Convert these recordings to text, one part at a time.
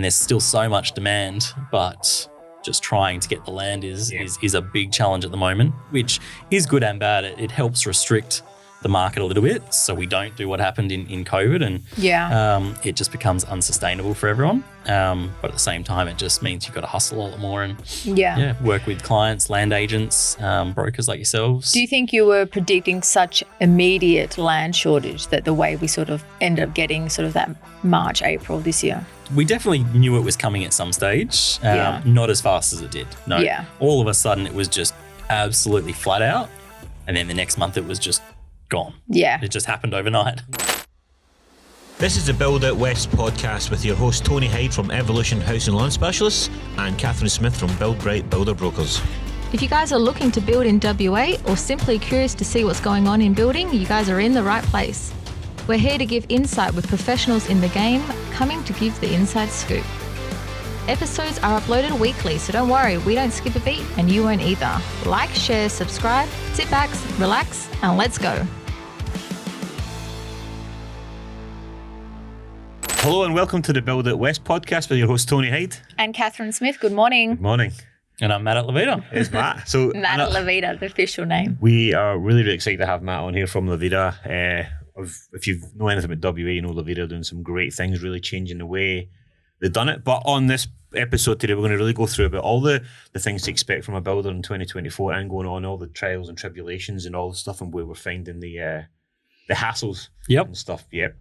And there's still so much demand, but just trying to get the land is a big challenge at the moment, which is good and bad. It helps restrict the market a little bit so we don't do what happened in COVID and it just becomes unsustainable for everyone. But at the same time, it just means you've got to hustle a lot more and work with clients, land agents, brokers like yourselves. Do you think you were predicting such immediate land shortage that the way we sort of ended up getting sort of that March, April this year? We definitely knew it was coming at some stage, not as fast as it did. No, all of a sudden it was just absolutely flat out. And then the next month it was just gone. Yeah. It just happened overnight. This is the Build Out West podcast with your host Tony Hyde from Evolution House and Land Specialists and Catherine Smith from Build Bright Builder Brokers. If you guys are looking to build in WA or simply curious to see what's going on in building, you guys are in the right place. We're here to give insight with professionals in the game, coming to give the inside scoop. Episodes are uploaded weekly, so don't worry, we don't skip a beat and you won't either. Like, share, subscribe, sit back, relax, and let's go. Hello and welcome to the Build Out West podcast with your host Tony Hyde. And Catherine Smith, good morning. Good morning. And I'm Matt at Lavida. It's Matt. So Matt at Lavida, the official name. We are really excited to have Matt on here from Lavida. If you know anything about WA, you know Lavida are doing some great things, really changing the way they've done it. But on this episode today, we're going to really go through about all the things to expect from a builder in 2024 and going on, all the trials and tribulations and all the stuff and where we're finding the hassles and stuff. Yep.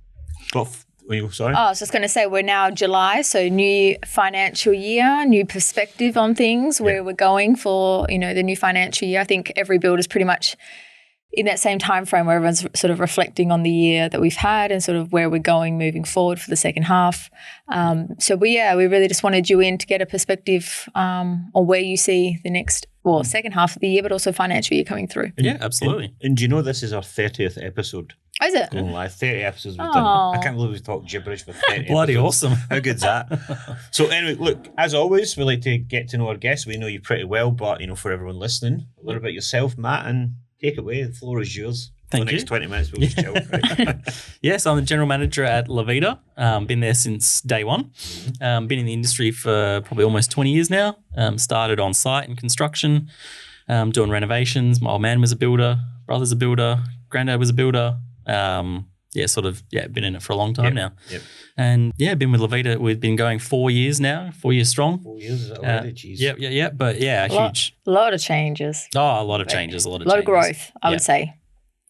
But sorry? I was just going to say we're now July, so new financial year, new perspective on things, where we're going for, the new financial year. I think every builder's pretty much in that same time frame where everyone's sort of reflecting on the year that we've had and sort of where we're going moving forward for the second half. So we really just wanted you in to get a perspective on where you see the next, second half of the year, but also financial year coming through. Yeah, absolutely. And do you know this is our 30th episode? Oh, is it? Going live. 30 episodes we've done. I can't believe we've talked gibberish for 30 Bloody episodes. awesome. How good's that? So anyway, look, as always, we like to get to know our guests. We know you pretty well, but, for everyone listening, a little bit yourself, Matt, and take it away. The floor is yours. Thank For the you. next 20 minutes, we'll just chill. Right? Yes, I'm the general manager at Lavida. Been there since day one. Been in the industry for probably almost 20 years now. Started on site in construction, doing renovations. My old man was a builder, brother's a builder, granddad was a builder. Been in it for a long time now. Yep. And been with Lavida. We've been going 4 years now, 4 years strong. 4 years is that already? Jeez. Yeah. But huge. A lot of changes. Oh, a lot of changes. A lot of growth, I would say.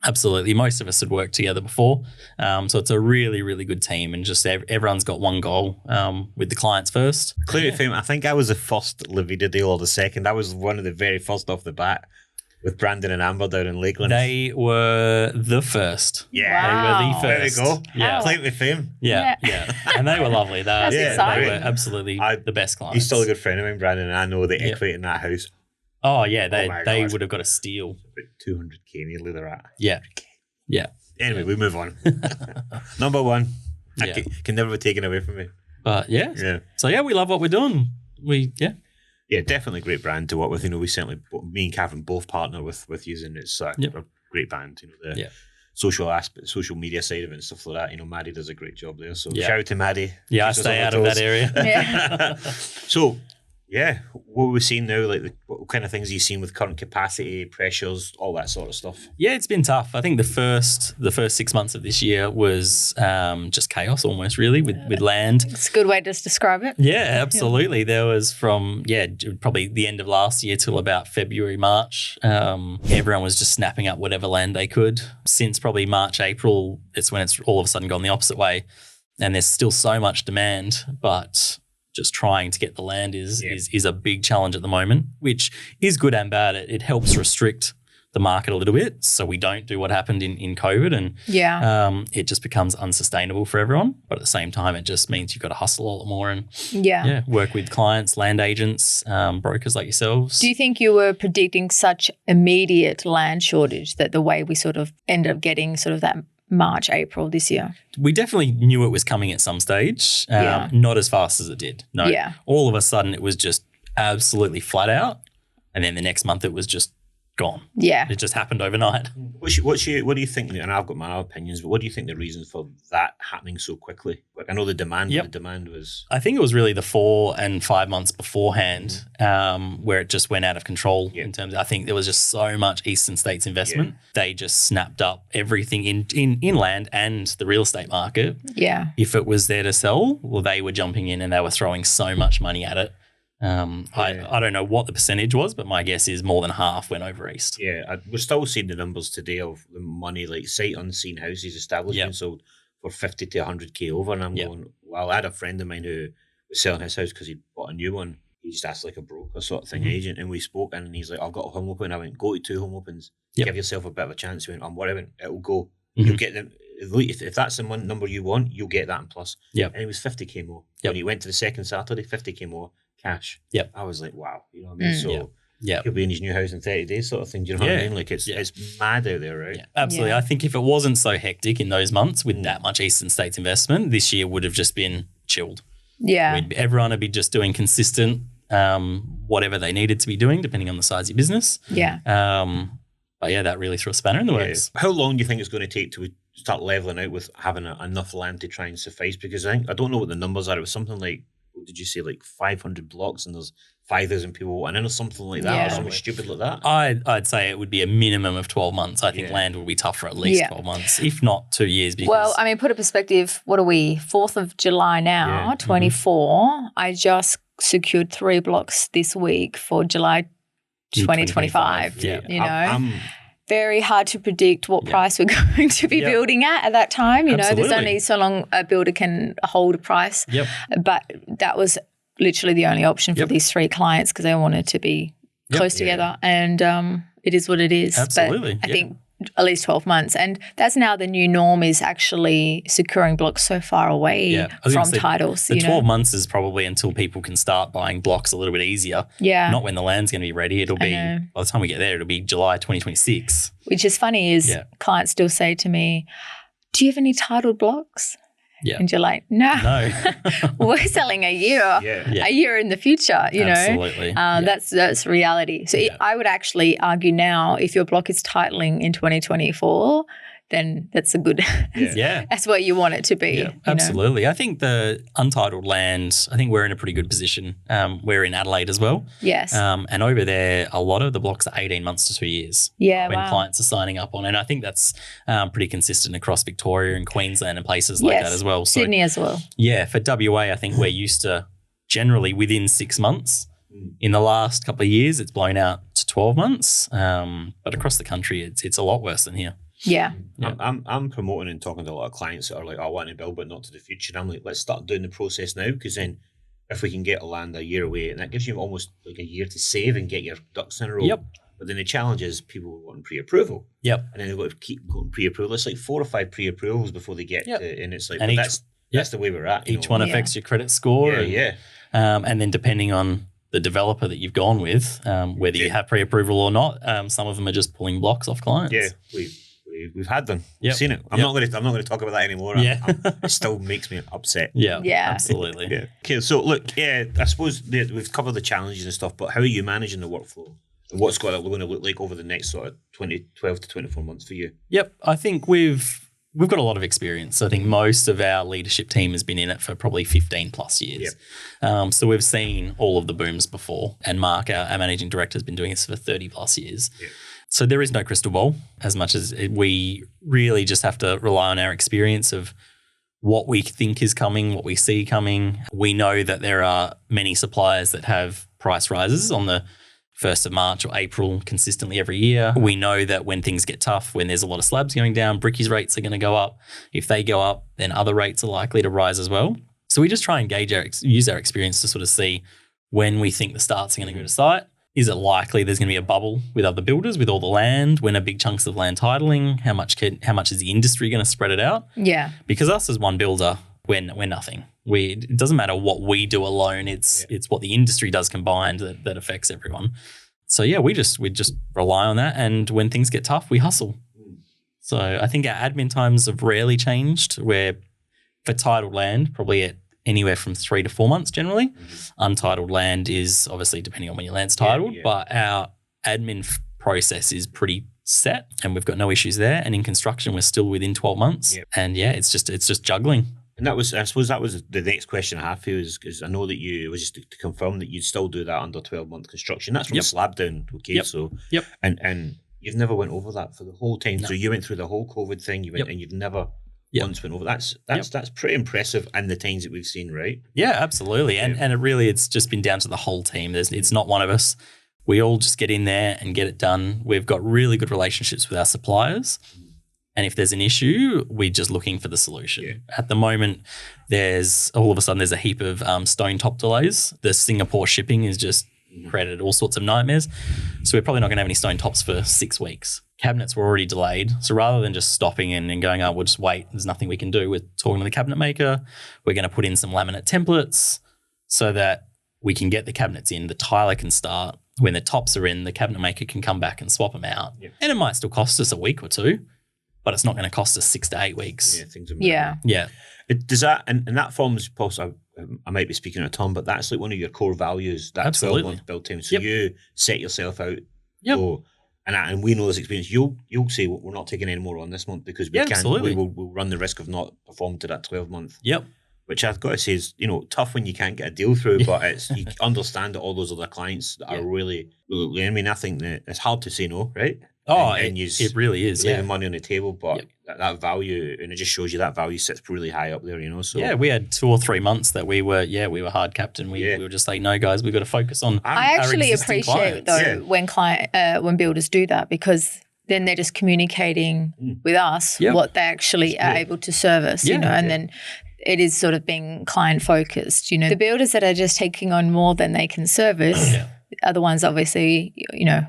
Absolutely. Most of us had worked together before. So it's a really, really good team and just everyone's got one goal with the clients first. Clearly, fame. I think I was the first Lavida deal or the second. I was one of the very first off the bat with Brandon and Amber down in Lakeland. They were the first. Yeah. They were the first. There we go. Yeah. Claim to fame. Yeah. And they were lovely. That's exciting. They were absolutely the best clients. He's still a good friend of mine, Brandon, and I know the equity in that house. Oh, yeah. They would have got a steal. About 200k nearly they're at. Yeah. 200K. Yeah. Anyway, we move on. Number one. I can never be taken away from me. But So we love what we're doing. Yeah, definitely a great brand to work with. We certainly, me and Catherine both partner with using it. It's a great band. The social aspect, social media side of it and stuff like that. Maddie does a great job there. So shout out to Maddie. Yeah, I stay out of that area. Yeah. So, what are we seeing now? Like, what kind of things are you seeing with current capacity, pressures, all that sort of stuff? Yeah, it's been tough. I think the first 6 months of this year was just chaos almost, really, with land. It's a good way to just describe it. Yeah, absolutely. There was from, probably the end of last year till about February, March. Everyone was just snapping up whatever land they could. Since probably March, April, it's when it's all of a sudden gone the opposite way. And there's still so much demand, but just trying to get the land is a big challenge at the moment, which is good and bad. It helps restrict the market a little bit so we don't do what happened in COVID and it just becomes unsustainable for everyone. But at the same time, it just means you've got to hustle a lot more and work with clients, land agents, brokers like yourselves. Do you think you were predicting such immediate land shortage that the way we sort of ended up getting sort of that March, April this year? We definitely knew it was coming at some stage, not as fast as it did. No, all of a sudden it was just absolutely flat out. And then the next month it was just gone. Yeah. It just happened overnight. What do you think? And I've got my own opinions, but what do you think the reasons for that happening so quickly? Like, I know the demand. Yep. The demand was. I think it was really the 4 and 5 months beforehand where it just went out of control in terms of, I think there was just so much Eastern States investment. They just snapped up everything in inland and the real estate market. Yeah. If it was there to sell, well, they were jumping in and they were throwing so much money at it. I don't know what the percentage was, but my guess is more than half went over east. Yeah, we're still seeing the numbers today of the money, like sight unseen houses established and sold for 50 to 100k over. And I'm going, well, I had a friend of mine who was selling his house because he bought a new one. He just asked like a broker sort of thing, agent, and we spoke, and he's like, I've got a home open. I went, go to 2 home opens, give yourself a bit of a chance. He went, I'm whatever, it'll go. You'll get them. If that's the number you want, you'll get that and plus. And it was 50k more. When he went to the second Saturday, 50k more. Cash. I was like, wow, you know what I mean? So he'll be in his new house in 30 days sort of thing. Do you know what I mean? Like it's mad out there, right? Yeah, absolutely. I think if it wasn't so hectic in those months with that much Eastern States investment, this year would have just been chilled. Yeah. Everyone would be just doing consistent whatever they needed to be doing, depending on the size of your business. Yeah. But yeah, that really threw a spanner in the works. How long do you think it's going to take to start leveling out with having enough land to try and suffice? Because I don't know what the numbers are. It was something like, what did you say, like 500 blocks and there's 5,000 people wanting in or something like that, or something stupid like that? I'd say it would be a minimum of 12 months. I think land would be tough for at least 12 months, if not 2 years. Because well, I mean, put a perspective, what are we, 4th of July now, 24. I just secured 3 blocks this week for July 2025. Yeah. You know, very hard to predict what price we're going to be building at that time. You know, there's only so long a builder can hold a price. But that was literally the only option for these 3 clients because they wanted to be close together. And it is what it is. Absolutely. But I think at least 12 months. And that's now the new norm, is actually securing blocks so far away from titles. The 12 months is probably until people can start buying blocks a little bit easier. Yeah. Not when the land's going to be ready. It'll be, by the time we get there, it'll be July 2026. Which is funny is clients still say to me, do you have any titled blocks? Yeah. And you're like, no. We're selling a year in the future, you know. Absolutely. That's reality. So I would actually argue now, if your block is titling in 2024, then that's a good, that's what you want it to be. Yeah, absolutely. I think the untitled land, I think we're in a pretty good position. We're in Adelaide as well. Yes. And over there, a lot of the blocks are 18 months to 2 years. Yeah, when clients are signing up on it. And I think that's pretty consistent across Victoria and Queensland and places like that as well. So, Sydney as well. Yeah, for WA, I think we're used to generally within 6 months. In the last couple of years, it's blown out to 12 months. But across the country, it's a lot worse than here. Yeah. I'm promoting and talking to a lot of clients that are like, I want to build but not to the future. And I'm like, let's start doing the process now, because then if we can get a land a year away, and that gives you almost like a year to save and get your ducks in a row. Yep. But then the challenge is people want pre-approval. Yep. And then they've got to keep going pre-approval. It's like 4 or 5 pre-approvals before they get to, and it's like, and that's the way we're at. Each one affects your credit score. And then depending on the developer that you've gone with, whether you have pre-approval or not, some of them are just pulling blocks off clients. Yeah, we've had them. We've seen it. I'm not going to talk about that anymore. It still makes me upset. Yeah, absolutely. Okay, so look, I suppose we've covered the challenges and stuff, but how are you managing the workflow? And what's going to look like over the next sort of 12 to 24 months for you? Yep, I think we've got a lot of experience. I think most of our leadership team has been in it for probably 15 plus years. So we've seen all of the booms before, and Mark, our managing director, has been doing this for 30 plus years. So there is no crystal ball, as much as we really just have to rely on our experience of what we think is coming, what we see coming. We know that there are many suppliers that have price rises on the 1st of March or April consistently every year. We know that when things get tough, when there's a lot of slabs going down, brickies rates are going to go up. If they go up, then other rates are likely to rise as well. So we just try and use our experience to sort of see when we think the starts are going to go to site. Is it likely there's going to be a bubble with other builders with all the land? When are big chunks of land titling? How much is the industry going to spread it out? Yeah. Because us as one builder, we're nothing. It doesn't matter what we do alone. It's what the industry does combined that affects everyone. So yeah, we just rely on that, and when things get tough, we hustle. So I think our admin times have rarely changed. Where for titled land, probably at anywhere from 3 to 4 months generally. Untitled land is obviously depending on when your land's titled, but our admin process is pretty set and we've got no issues there. And in construction, we're still within 12 months. Yep. And it's just juggling. And I suppose that was the next question I have for you, is because I know that it was just to confirm that you'd still do that under 12-month construction. That's from slab down, okay? Yep. So, Yep. And you've never went over that for the whole time. No. So you went through the whole COVID thing, and you've never once went over. That's pretty impressive in the times that we've seen, right? Yeah, absolutely. And it's just been down to the whole team. It's not one of us. We all just get in there and get it done. We've got really good relationships with our suppliers. And if there's an issue, we're just looking for the solution. Yeah. At the moment, there's a heap of stone top delays. The Singapore shipping is just created all sorts of nightmares. So we're probably not going to have any stone tops for 6 weeks. Cabinets were already delayed. So rather than just stopping and going, we'll just wait, there's nothing we can do. We're talking to the cabinet maker. We're going to put in some laminate templates so that we can get the cabinets in. The tiler can start. When the tops are in, the cabinet maker can come back and swap them out. Yep. And it might still cost us a week or two, but it's not going to cost us 6 to 8 weeks. Yeah, things are Yeah. Does that, and that forms, I might be speaking out of turn, but that's like one of your core values, that Absolutely. 12-month build time. So you set yourself out, Yep. and we know this experience. You'll say, we're not taking any more on this month because we can't. Absolutely. We'll run the risk of not performing to that 12-month. Yep. Which I've got to say is, tough when you can't get a deal through, but you understand that all those other clients that are really, I mean, I think that it's hard to say no, right? Oh, and it really is. leaving Yeah. money on the table, but that value, and it just shows you that value sits really high up there, So Yeah, we had 2 or 3 months that we were hard capped, and we were just like, no, guys, we've got to focus on. I actually our existing appreciate clients. though when builders do that, because then they're just communicating with us what they actually are able to service, and then it is sort of being client focused. The builders that are just taking on more than they can service are the ones obviously,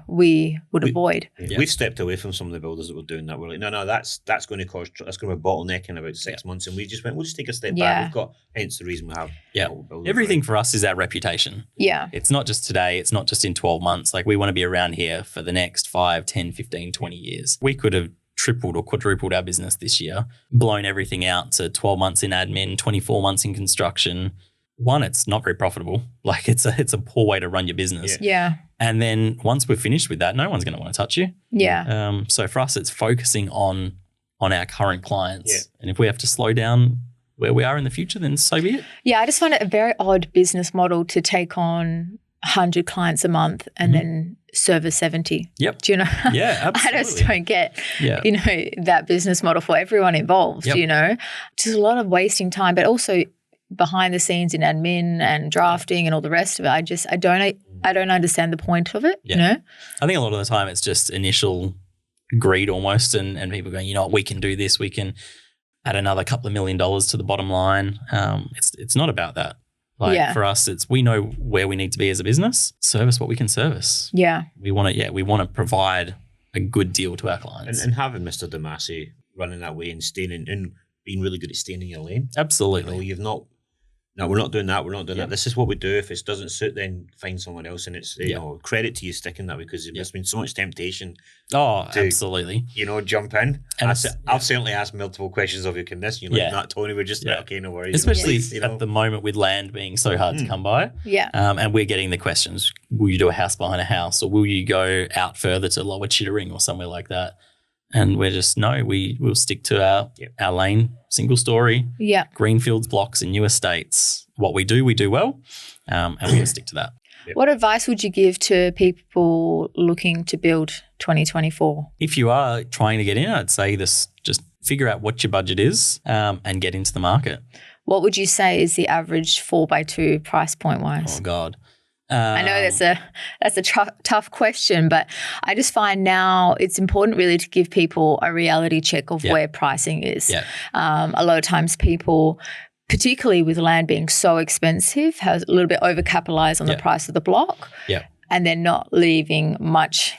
we would avoid. We've stepped away from some of the builders that were doing that. We're like, no, that's going to cause, that's going to be a bottleneck in about 6 months. And we just went, we'll just take a step back. We've got, hence the reason we have builders, everything for us is our reputation. Yeah. It's not just today. It's not just in 12 months. Like, we want to be around here for the next 5, 10, 15, 20 years. We could have tripled or quadrupled our business this year, blown everything out to 12 months in admin, 24 months in construction. One, it's not very profitable. Like, it's a poor way to run your business. Yeah. And then once we're finished with that, no one's going to want to touch you. Yeah. So for us, it's focusing on our current clients. Yeah. And if we have to slow down where we are in the future, then so be it. Yeah, I just find it a very odd business model to take on 100 clients a month and then service 70. Yep. Do you know? Yeah, absolutely. I just don't get, that business model for everyone involved, Just a lot of wasting time, but also behind the scenes in admin and drafting and all the rest of it. I don't understand the point of it, I think a lot of the time it's just initial greed almost, and people going, what, we can do this, we can add another couple of $1 million to the bottom line. It's not about that. For us, we know where we need to be as a business, service what we can service. Yeah. We want to provide a good deal to our clients. And having Mr. Damasi running that way and staying and being really good at staying in your lane. Absolutely. You've not, no, we're not doing that. We're not doing that. This is what we do. If it doesn't suit, then find someone else. And it's, credit to you sticking that, because there's been so much temptation. Oh, absolutely. Jump in. And I've certainly asked multiple questions of your condition. You're like, not Tony, we're just like, okay, no worries. Especially at the moment with land being so hard to come by. Yeah. And we're getting the questions, will you do a house behind a house, or will you go out further to Lower Chittering or somewhere like that? And we're just, no, we'll stick to our lane, single story, greenfields, blocks and new estates. What we do well, and we're going to stick to that. Yep. What advice would you give to people looking to build 2024? If you are trying to get in, I'd say just figure out what your budget is and get into the market. What would you say is the average 4x2 price point wise? Oh, God. I know that's a tough question, but I just find now it's important really to give people a reality check of where pricing is. Yeah. A lot of times people, particularly with land being so expensive, has a little bit overcapitalized on the price of the block, and they're not leaving much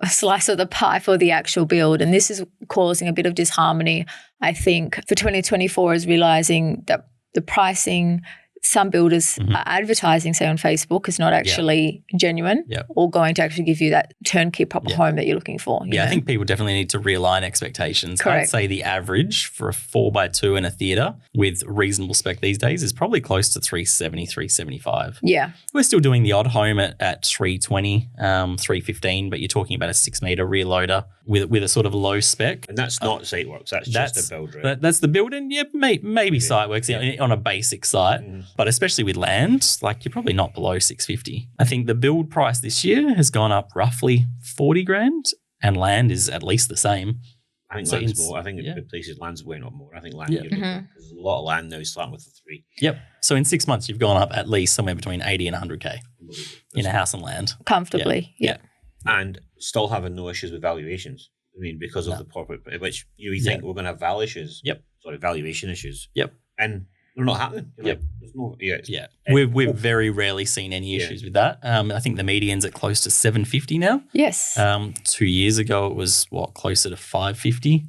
a slice of the pie for the actual build. And this is causing a bit of disharmony, I think, for 2024, is realizing that the pricing some builders are advertising, say on Facebook, is not actually genuine or going to actually give you that turnkey proper home that you're looking for. You know? I think people definitely need to realign expectations. Correct. I'd say the average for a 4x2 in a theatre with reasonable spec these days is probably close to 370, 375. Yeah. We're still doing the odd home at 320, 315, but you're talking about a 6 metre rear loader with a sort of low spec. And that's not site works, that's just a build, right? That's the building. Yeah, maybe site works on a basic site, but especially with land, like you're probably not below 650. I think the build price this year has gone up roughly 40 grand and land is at least the same. I think land's more. I think the places land's way up more. I think land, there's a lot of land now starting with the 3. Yep. So in 6 months, you've gone up at least somewhere between 80 and 100K in a house and land. Comfortably. Yeah. And still having no issues with valuations. I mean, because of the corporate, which you think we're going to have valuation issues. Yep. And they're not happening. Like, there's no, We've very rarely seen any issues with that. I think the median's at close to 750 now. Yes. 2 years ago, it was closer to 550.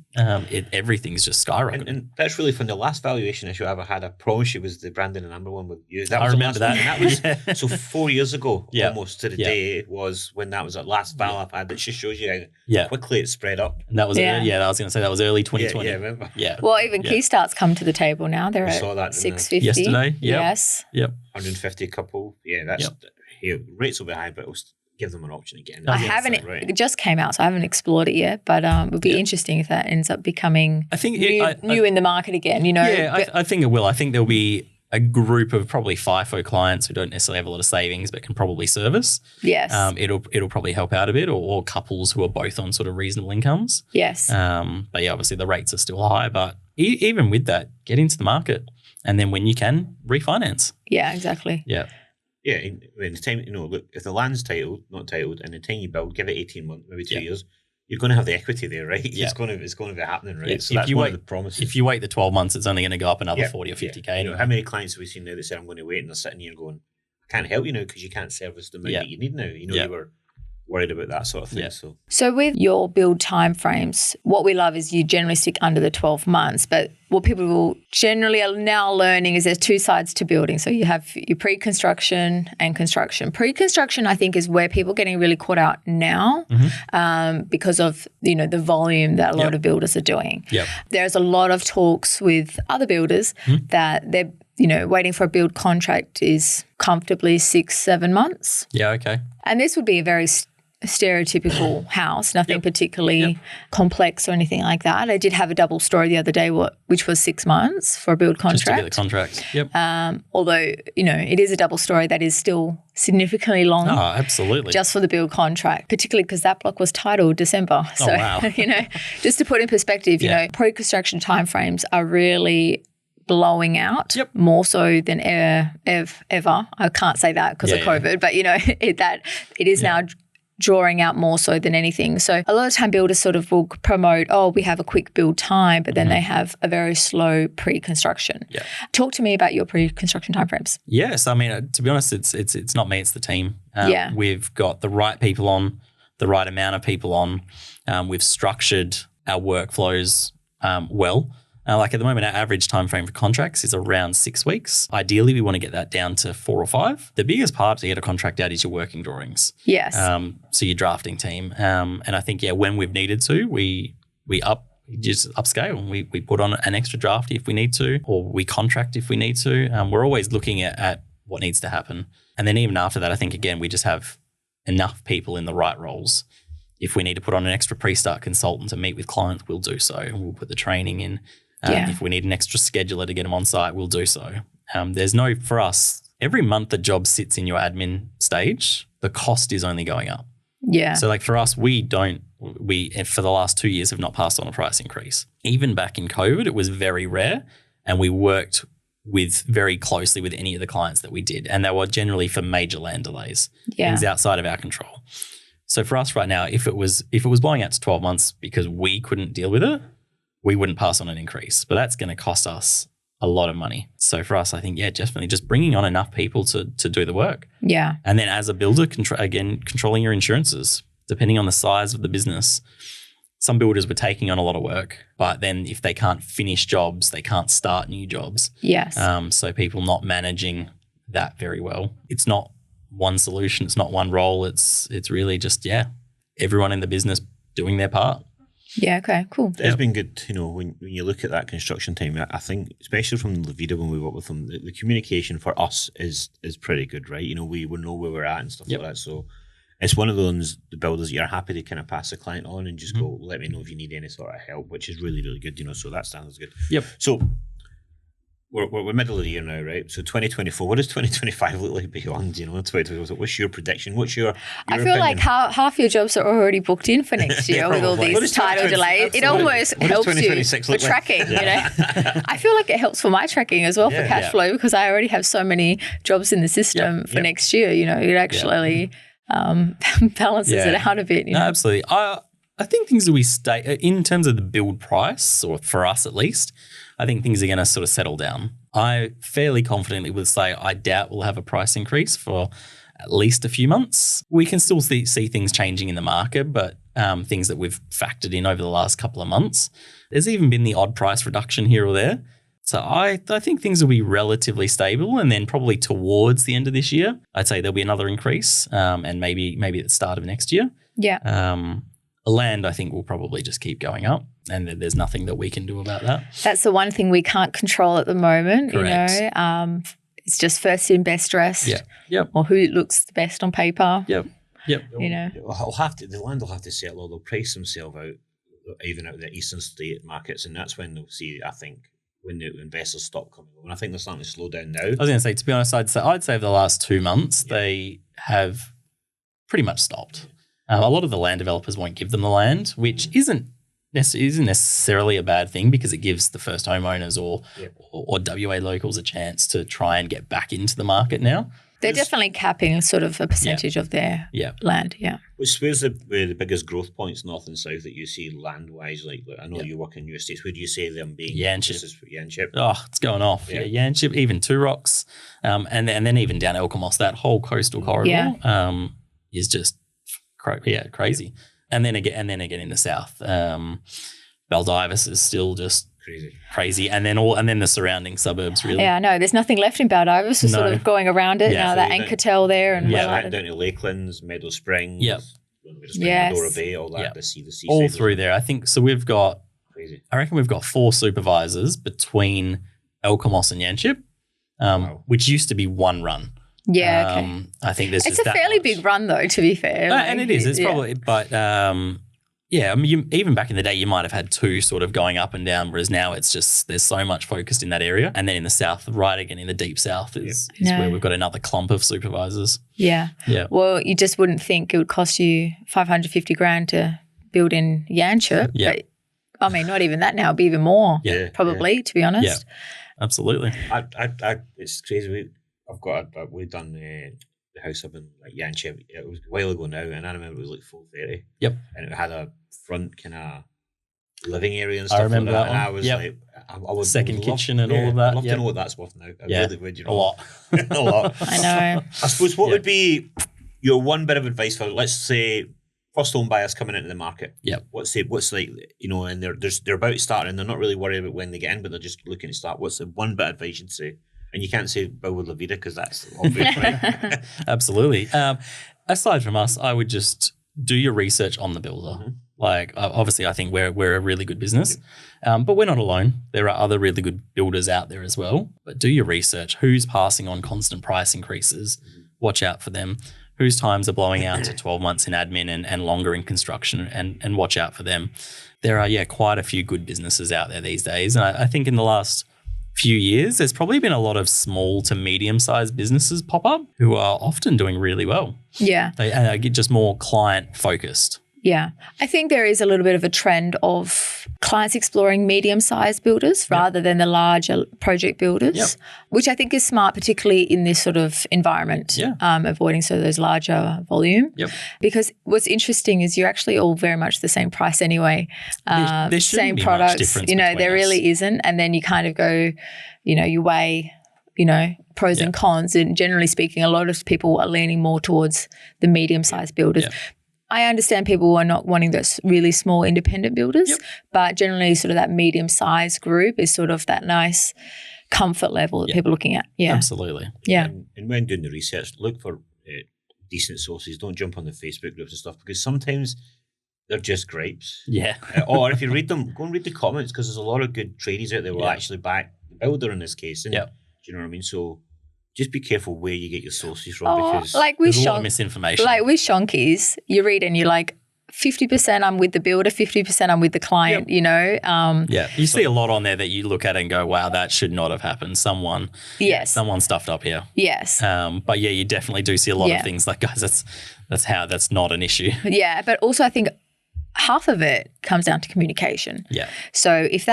Everything's just skyrocketed. And that's really from the last valuation issue I ever had. I promise you, was the Brandon and Amber one with you. That I was remember the last that. one. And that was so 4 years ago, almost to the day, it was when that was the last val I've had. That just shows you how quickly it spread up. And that was I was going to say that was early 2020. Yeah, remember? Yeah. Well, even Keystart's come to the table now. They're at saw that 650 yesterday. Yep. Yes. Yep. 150 couple. Yeah, that's rates will be high, but it'll give them an option again. I haven't. It just came out, so I haven't explored it yet. But it would be interesting if that ends up becoming new in the market again. You know. Yeah, I think it will. I think there'll be a group of probably FIFO clients who don't necessarily have a lot of savings but can probably service. Yes. It'll probably help out a bit, or couples who are both on sort of reasonable incomes. Yes. But yeah, obviously the rates are still high, but even with that, get into the market, and then when you can, refinance. Yeah, exactly. Yeah. Yeah, when the time, look, if the land's not titled, and the time you build, give it 18 months, maybe 2 years, you're going to have the equity there, right? Yeah. It's going to be happening, right? Yeah. So that's one of the promises. If you wait the 12 months, it's only going to go up another 40 or 50K. How many clients have we seen now that say, I'm going to wait, and they're sitting here going, I can't help you now because you can't service the amount that you need now. You were worried about that sort of thing. Yeah. So with your build timeframes, what we love is you generally stick under the 12 months, but what people will generally are now learning is there's two sides to building. So you have your pre-construction and construction. Pre-construction, I think, is where people are getting really caught out now because of the volume that a lot of builders are doing. Yep. There's a lot of talks with other builders that they're waiting for a build contract is comfortably 6-7 months. Yeah, okay. And this would be a very stereotypical house, nothing particularly complex or anything like that. I did have a double story the other day, which was 6 months for a build contract. Just to get the contract. Yep. Although, it is a double story that is still significantly long. Oh, absolutely. Just for the build contract, particularly because that block was titled December. So, wow. Just to put in perspective, pre-construction timeframes are really blowing out more so than ever. I can't say that because of COVID, but it is now drawing out more so than anything. So a lot of time builders sort of will promote, we have a quick build time, but then they have a very slow pre-construction. Yeah. Talk to me about your pre-construction timeframes. Yes, I mean, to be honest, it's not me, it's the team. We've got the right people on, the right amount of people on. We've structured our workflows well. Like at the moment, our average time frame for contracts is around 6 weeks. Ideally, we want to get that down to 4 or 5. The biggest part to get a contract out is your working drawings. Yes. So your drafting team. And I think, when we've needed to, we just upscale. We put on an extra drafty if we need to, or we contract if we need to. We're always looking at what needs to happen. And then even after that, I think, again, we just have enough people in the right roles. If we need to put on an extra pre-start consultant to meet with clients, we'll do so. We'll put the training in. If we need an extra scheduler to get them on site, we'll do so. For us, every month the job sits in your admin stage, the cost is only going up. Yeah. So like for us, for the last 2 years have not passed on a price increase. Even back in COVID, it was very rare, and we worked very closely with any of the clients that we did, and they were generally for major land delays, things outside of our control. So for us right now, if it was blowing out to 12 months because we couldn't deal with it, we wouldn't pass on an increase, but that's going to cost us a lot of money. So for us, I think, definitely just bringing on enough people to do the work. Yeah. And then as a builder, controlling your insurances, depending on the size of the business. some builders were taking on a lot of work, but then if they can't finish jobs, they can't start new jobs. Yes. So people not managing that very well. It's not one solution. It's not one role. It's really just, everyone in the business doing their part. Yeah, okay, cool. It's been good, when you look at that construction time, I think, especially from Lavida when we work with them, the communication for us is pretty good, right? We know where we're at and stuff like that. So it's one of those, the builders, you're happy to kind of pass the client on and just go, let me know if you need any sort of help, which is really, really good, so that stands good. Yep. So we're middle of the year now, right? So 2024, what does 2025 look like beyond, 2024? What's your prediction? What's your I feel like half your jobs are already booked in for next year with all these title delays. It almost helps you for tracking, I feel like it helps for my tracking as well for cash flow because I already have so many jobs in the system for next year, it actually balances it out a bit. No, absolutely. I think things will stay in terms of the build price, or for us at least, I think things are going to sort of settle down. I fairly confidently would say I doubt we'll have a price increase for at least a few months. We can still see things changing in the market, but things that we've factored in over the last couple of months. There's even been the odd price reduction here or there. So I think things will be relatively stable, and then probably towards the end of this year, I'd say there'll be another increase, and maybe at the start of next year. Yeah. Land, I think, will probably just keep going up, and there's nothing that we can do about that. That's the one thing we can't control at the moment. Correct. It's just first in, best dressed. Yeah. Yep. Or who looks the best on paper. Yep. The land will have to settle, or they'll price themselves out, even out the eastern state markets, and that's when they'll see, I think, when the investors stop coming over. And I think they're starting to slow down now. I was going to say, to be honest, I'd say over the last 2 months, they have pretty much stopped. A lot of the land developers won't give them the land, which isn't necessarily a bad thing because it gives the first homeowners or WA locals a chance to try and get back into the market now. They're definitely capping sort of a percentage of their land, Where's the biggest growth points north and south that you see land-wise? Like I know you work in your estates. Where do you see them being? Yanchep. Oh, it's going off. Yeah, Yanchep, even Two Rocks, and then even down Elcomos, that whole coastal corridor is just crazy. And then again in the south, Baldivis is still just crazy, and then the surrounding suburbs really. Yeah, no, there's nothing left in Baldivis. We're sort of going around it now. That Anchortel there and down to Lakelands, Meadow Springs. Yep. Medora Bay, all that. Yep. The sea all through there. I think so. We've got. Crazy. I reckon we've got 4 supervisors between Elcomos and Yanchep, which used to be one run. Yeah, okay. I think there's it's a fairly big run though, to be fair. And it is. It's probably, but even back in the day, you might have had 2 sort of going up and down, whereas now it's just there's so much focused in that area. And then in the south, right again in the deep south is where we've got another clump of supervisors. Yeah. Yeah. Well, you just wouldn't think it would cost you $550,000 to build in Yanchep. Yeah. But I mean, not even that now, it'd be even more. Yeah. Probably, to be honest. Yeah. Absolutely. It's crazy. We've done the house up in Yanchep. It was a while ago now, and I remember it was 4:30. Yep. And it had a front kind of living area and stuff. I remember like that. one. And I was I would second kitchen and all of that. I'd love to know what that's worth now. I really would. A lot. A lot. I know. I suppose what would be your one bit of advice for, let's say, first home buyers coming into the market? Yep. What's and they're about to start and they're not really worried about when they get in, but they're just looking to start. What's the one bit of advice you'd say? And you can't say build with Lavida because that's obvious, right? Absolutely. Aside from us, I would just do your research on the builder. Mm-hmm. Like, obviously, I think we're a really good business, but we're not alone. There are other really good builders out there as well. But do your research. Who's passing on constant price increases? Watch out for them. Whose times are blowing out to 12 months in admin and longer in construction, and watch out for them. There are, quite a few good businesses out there these days. And I think in the last few years, there's probably been a lot of small to medium-sized businesses pop up who are often doing really well. Yeah. They get just more client-focused. Yeah. I think there is a little bit of a trend of clients exploring medium-sized builders rather than the larger project builders, which I think is smart, particularly in this sort of environment, avoiding sort of those larger volume. Yep. Because what's interesting is you're actually all very much the same price anyway. There same be products, much difference there really isn't. And then you kind of go, you weigh, pros and cons. And generally speaking, a lot of people are leaning more towards the medium-sized builders. Yep. I understand people are not wanting those really small independent builders, but generally sort of that medium-sized group is sort of that nice comfort level that people are looking at. Yeah. Absolutely. Yeah. And when doing the research, look for decent sources. Don't jump on the Facebook groups and stuff, because sometimes they're just gripes. Yeah. Or if you read them, go and read the comments, because there's a lot of good tradies out there who will actually back the builder in this case. And, do you know what I mean? So just be careful where you get your sources from, because there's a lot of misinformation. Like with Shonkies, you read and you're like, 50% I'm with the builder, 50% I'm with the client, you know. You see a lot on there that you look at and go, wow, that should not have happened. Someone stuffed up here. Yes. But yeah, you definitely do see a lot of things like, guys, that's not an issue. Yeah, but also I think half of it comes down to communication. Yeah. So if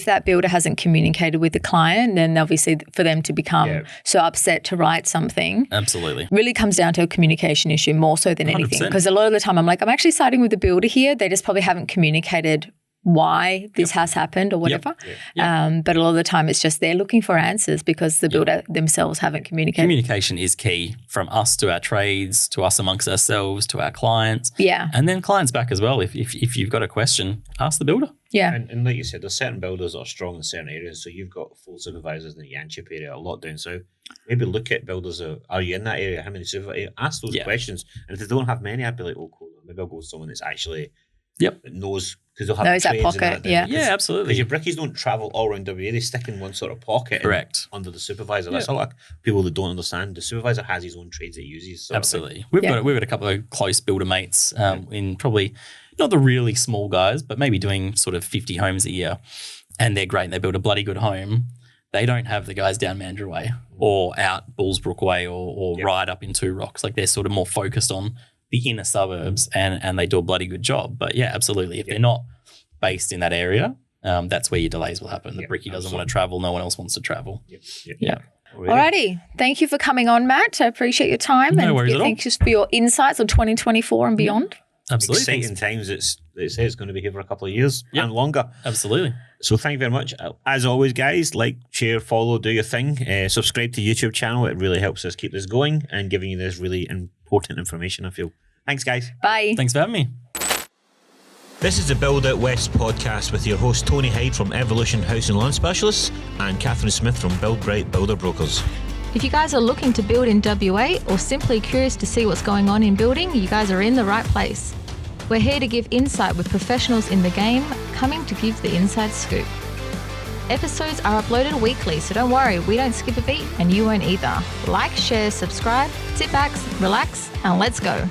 that builder hasn't communicated with the client, then obviously for them to become so upset to write something. Absolutely. Really comes down to a communication issue more so than anything. 100%. Because a lot of the time I'm like, I'm actually siding with the builder here. They just probably haven't communicated why this has happened or whatever. But a lot of the time it's just they're looking for answers because the builder themselves haven't communicated. Communication is key, from us to our trades, to us amongst ourselves, to our clients. Yeah. And then clients back as well. If you've got a question, ask the builder. Yeah. And like you said, there's certain builders that are strong in certain areas. So you've got full supervisors in the Yanchep area, a lot down south. Maybe look at builders. Are you in that area? How many supervisors? Ask those questions. And if they don't have many, I'd be like, oh, cool. Maybe I'll go with someone that's actually that knows, because they'll have knows that trades pocket. and Yeah, absolutely. Because your brickies don't travel all around WA. They stick in one sort of pocket. Correct. Under the supervisor. That's a lot of people that don't understand. The supervisor has his own trades that he uses. Absolutely. We've got a couple of close builder mates in probably not the really small guys, but maybe doing sort of 50 homes a year, and they're great. They build a bloody good home. They don't have the guys down Mandurah Way or out Bullsbrook Way or right up in Two Rocks. Like, they're sort of more focused on the inner suburbs, and they do a bloody good job. But yeah, absolutely. If they're not based in that area, that's where your delays will happen. The brickie doesn't want to travel. No one else wants to travel. Yeah. Alrighty. Thank you for coming on, Matt. I appreciate your time. No worries at all. Thank you for your insights on 2024 and beyond. Absolutely. Exciting times. They say it's going to be here for a couple of years and longer. Absolutely. So thank you very much. As always, guys, like, share, follow, do your thing. Subscribe to the YouTube channel. It really helps us keep this going and giving you this really important information, I feel. Thanks, guys. Bye. Thanks for having me. This is the Build Out West podcast with your host Tony Hyde from Evolution House and Lawn Specialists and Catherine Smith from Build Bright Builder Brokers. If you guys are looking to build in WA or simply curious to see what's going on in building, you guys are in the right place. We're here to give insight with professionals in the game, coming to give the inside scoop. Episodes are uploaded weekly, so don't worry, we don't skip a beat and you won't either. Like, share, subscribe, sit back, relax, and let's go.